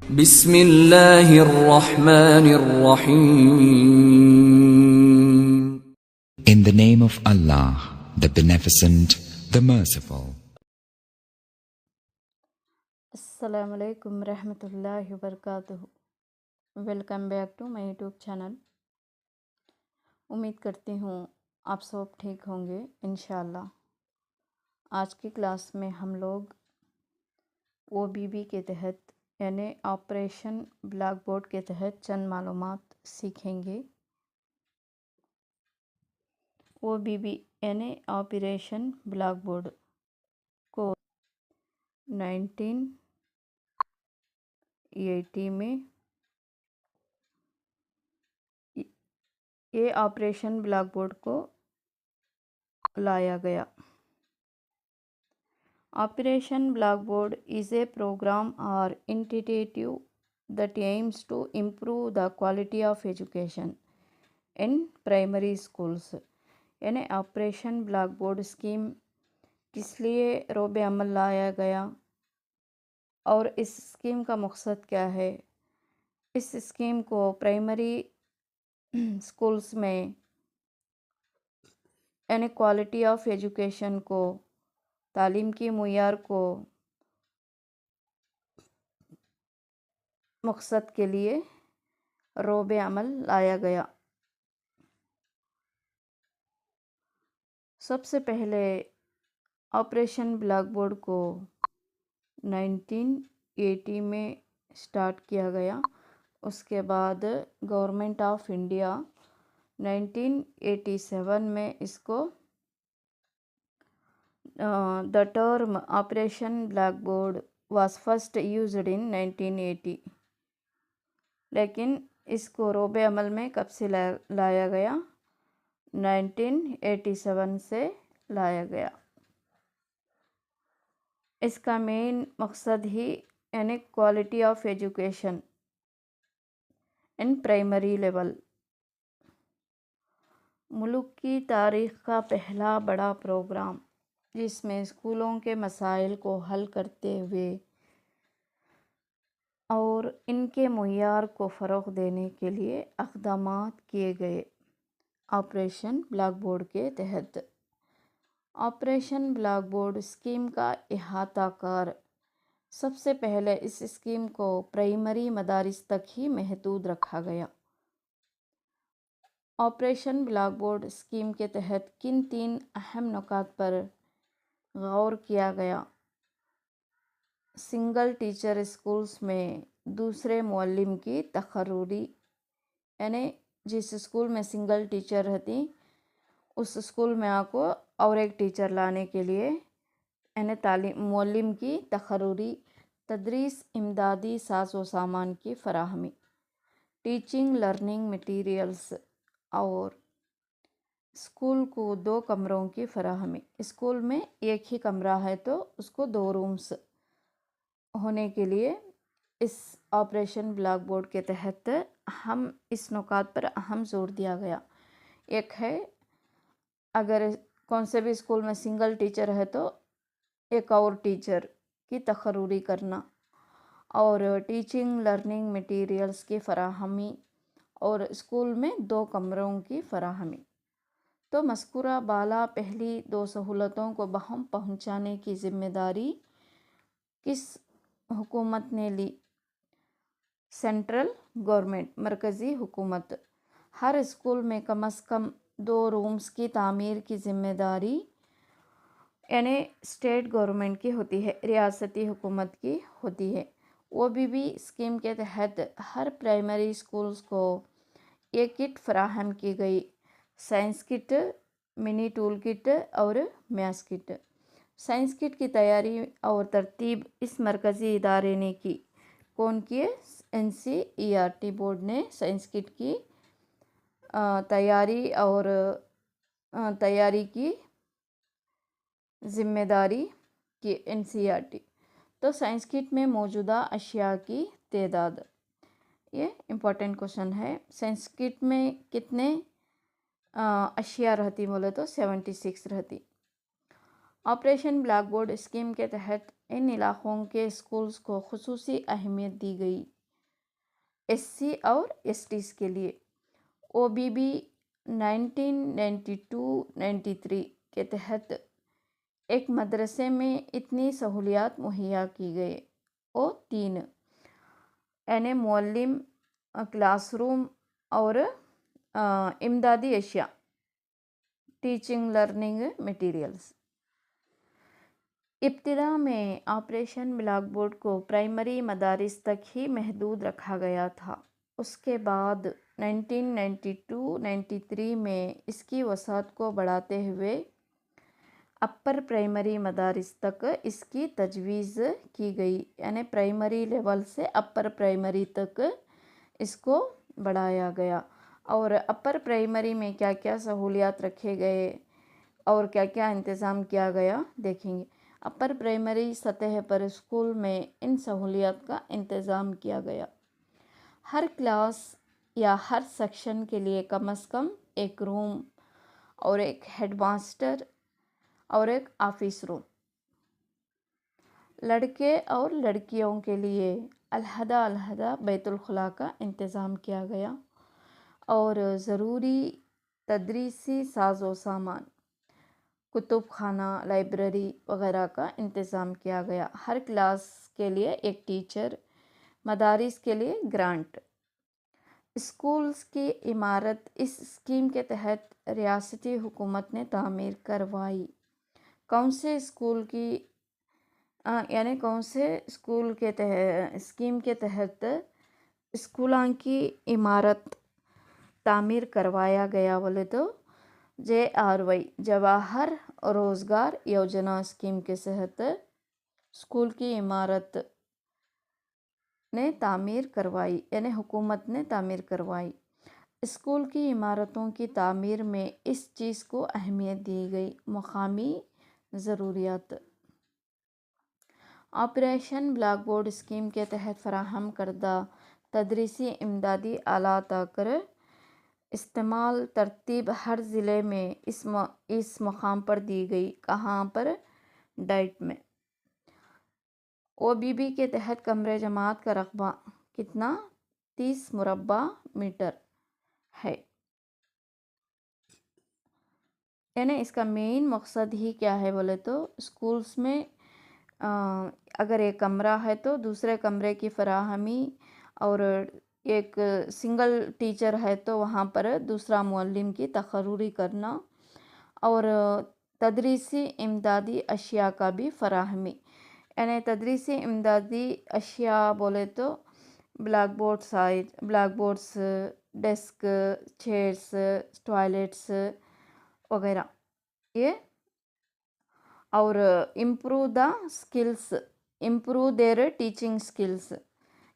بسم اللہ الرحمن الرحیم. In the name of Allah, the Beneficent, the Merciful. السلام علیکم ورحمۃ اللہ وبرکاتہ. Welcome back to my YouTube channel. امید کرتی ہوں آپ سب ٹھیک ہوں گے انشاءاللہ. آج کی کلاس میں ہم لوگ OBB کے تحت یعنی آپریشن بلیک بورڈ کے تحت چند معلومات سیکھیں گے. OBB یعنی آپریشن بلیک بورڈ کو 1980 میں یہ آپریشن بلیک بورڈ کو لایا گیا. Operation Blackboard is a program or initiative that aims to improve the quality of education in primary schools. یعنی آپریشن بلیک بورڈ اسکیم کس لیے روب عمل لایا گیا اور اس اسکیم کا مقصد کیا ہے. اس اسکیم کو پرائمری اسکولس میں یعنی کوالٹی آف ایجوکیشن کو، تعلیم کی معیار کو مقصد کے لیے روب عمل لایا گیا. سب سے پہلے آپریشن بلیک بورڈ کو 1980 میں سٹارٹ کیا گیا. اس کے بعد گورنمنٹ آف انڈیا 1987 میں اس کو the term Operation Blackboard was first used in 1980. لیکن اس کو روب عمل میں کب سے لایا گیا؟ 1987 سے لایا گیا. اس کا مین مقصد ہی یعنی quality of education in primary level. ملک کی تاریخ کا پہلا بڑا پروگرام جس میں اسکولوں کے مسائل کو حل کرتے ہوئے اور ان کے معیار کو فروغ دینے کے لیے اقدامات کیے گئے. آپریشن بلیک بورڈ کے تحت آپریشن بلیک بورڈ اسکیم کا احاطہ کار. سب سے پہلے اس اسکیم کو پرائمری مدارس تک ہی محدود رکھا گیا. آپریشن بلیک بورڈ اسکیم کے تحت کن 3 اہم نکات پر غور کیا گیا؟ سنگل ٹیچر اسکولس میں دوسرے معلم کی تقرری، یعنی جس اسکول میں سنگل ٹیچر رہتی اس اسکول میں آپ کو اور ایک ٹیچر لانے کے لیے یعنی معلم کی تقرری، تدریس امدادی ساز و سامان کی فراہمی، ٹیچنگ لرننگ مٹیریلز اور اسکول کو 2 کمروں کی فراہمی. اسکول میں ایک ہی کمرہ ہے تو اس کو 2 رومز ہونے کے لیے اس آپریشن بلیک بورڈ کے تحت ہم اس نکات پر اہم زور دیا گیا. ایک ہے اگر کون سے بھی اسکول میں سنگل ٹیچر ہے تو ایک اور ٹیچر کی تقرری کرنا، اور ٹیچنگ لرننگ مٹیریلز کی فراہمی، اور اسکول میں 2 کمروں کی فراہمی. تو مذکورہ بالا پہلی 2 سہولتوں کو بہم پہنچانے کی ذمہ داری کس حکومت نے لی؟ سینٹرل گورنمنٹ، مرکزی حکومت. ہر اسکول میں کم از کم 2 رومز کی تعمیر کی ذمہ داری یعنی اسٹیٹ گورنمنٹ کی ہوتی ہے، ریاستی حکومت کی ہوتی ہے. OBB اسکیم کے تحت ہر پرائمری اسکولز کو ایک کٹ فراہم کی گئی. سائنس کٹ، منی ٹول کٹ اور میتھس کٹ. سائنس کٹ کی تیاری اور ترتیب اس مرکزی ادارے نے کی. کون کی؟ NCERT بورڈ نے سائنس کٹ کی تیاری کی ذمہ داری کی NCERT. تو سائنس کٹ میں موجودہ اشیاء کی تعداد، یہ امپورٹنٹ کوشچن ہے. سائنس کٹ میں کتنے اشیاء رہتی بولے تو 76 رہتی. آپریشن بلیک بورڈ اسکیم کے تحت ان علاقوں کے اسکولز کو خصوصی اہمیت دی گئی. SC اور STs کے لیے. OBB 1992-93 کے تحت ایک مدرسے میں اتنی سہولیات مہیا کی گئی. اور 3 یعنی معلم، کلاس روم اور امدادی اشیاء، ٹیچنگ لرننگ میٹیریلز. ابتدا میں آپریشن بلیک بورڈ کو پرائمری مدارس تک ہی محدود رکھا گیا تھا. اس کے بعد 1992-93 میں اس کی وسعت کو بڑھاتے ہوئے اپر پرائمری مدارس تک اس کی تجویز کی گئی. یعنی پرائمری لیول سے اپر پرائمری تک اس کو بڑھایا گیا. اور اپر پرائمری میں کیا کیا سہولیات رکھے گئے اور کیا کیا انتظام کیا گیا دیکھیں گے. اپر پرائمری سطح پر اسکول میں ان سہولیات کا انتظام کیا گیا. ہر کلاس یا ہر سیکشن کے لیے کم از کم ایک روم اور ایک ہیڈ ماسٹر اور ایک آفس روم. لڑکے اور لڑکیوں کے لیے علیحدہ علیحدہ بیت الخلاء کا انتظام کیا گیا. اور ضروری تدریسی ساز و سامان، کتب خانہ، لائبریری وغیرہ کا انتظام کیا گیا. ہر کلاس کے لیے ایک ٹیچر. مدارس کے لیے گرانٹ. اسکولز کی عمارت اس اسکیم کے تحت ریاستی حکومت نے تعمیر کروائی. کون سے اسکول کی کے تحت اسکیم کے تحت اسکولوں کی عمارت تعمیر کروایا گیا بولے تو JRY جواہر روزگار یوجنا اسکیم کے تحت اسکول کی عمارت نے تعمیر کروائی، یعنی حکومت نے تعمیر کروائی. اسکول کی عمارتوں کی تعمیر میں اس چیز کو اہمیت دی گئی، مقامی ضروریات. آپریشن بلیک بورڈ اسکیم کے تحت فراہم کردہ تدریسی امدادی آلات کر استعمال ترتیب ہر ضلع میں اس مقام پر دی گئی. کہاں پر؟ ڈائٹ میں. OBB کے تحت کمرے جماعت کا رقبہ کتنا؟ 30 مربع میٹر ہے. یعنی اس کا مین مقصد ہی کیا ہے بولے تو اسکولس میں اگر ایک کمرہ ہے تو دوسرے کمرے کی فراہمی، اور ایک سنگل ٹیچر ہے تو وہاں پر دوسرا معلم کی تقرری کرنا، اور تدریسی امدادی اشیاء کا بھی فراہمی. یعنی تدریسی امدادی اشیاء بولے تو black boards, desk, chairs, toilets وغیرہ یہ. اور امپروو دیئر ٹیچنگ اسکلس،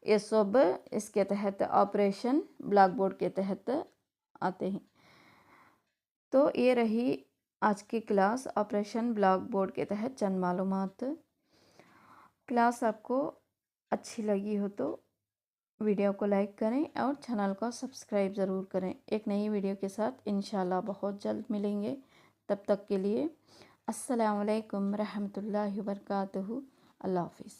یہ سب اس کے تحت آپریشن بلیک بورڈ کے تحت آتے ہیں. تو یہ رہی آج کی کلاس آپریشن بلیک بورڈ کے تحت چند معلومات. کلاس آپ کو اچھی لگی ہو تو ویڈیو کو لائک کریں اور چینل کو سبسکرائب ضرور کریں. ایک نئی ویڈیو کے ساتھ انشاءاللہ بہت جلد ملیں گے. تب تک کے لیے السلام علیکم رحمۃ اللہ وبرکاتہ. اللہ حافظ.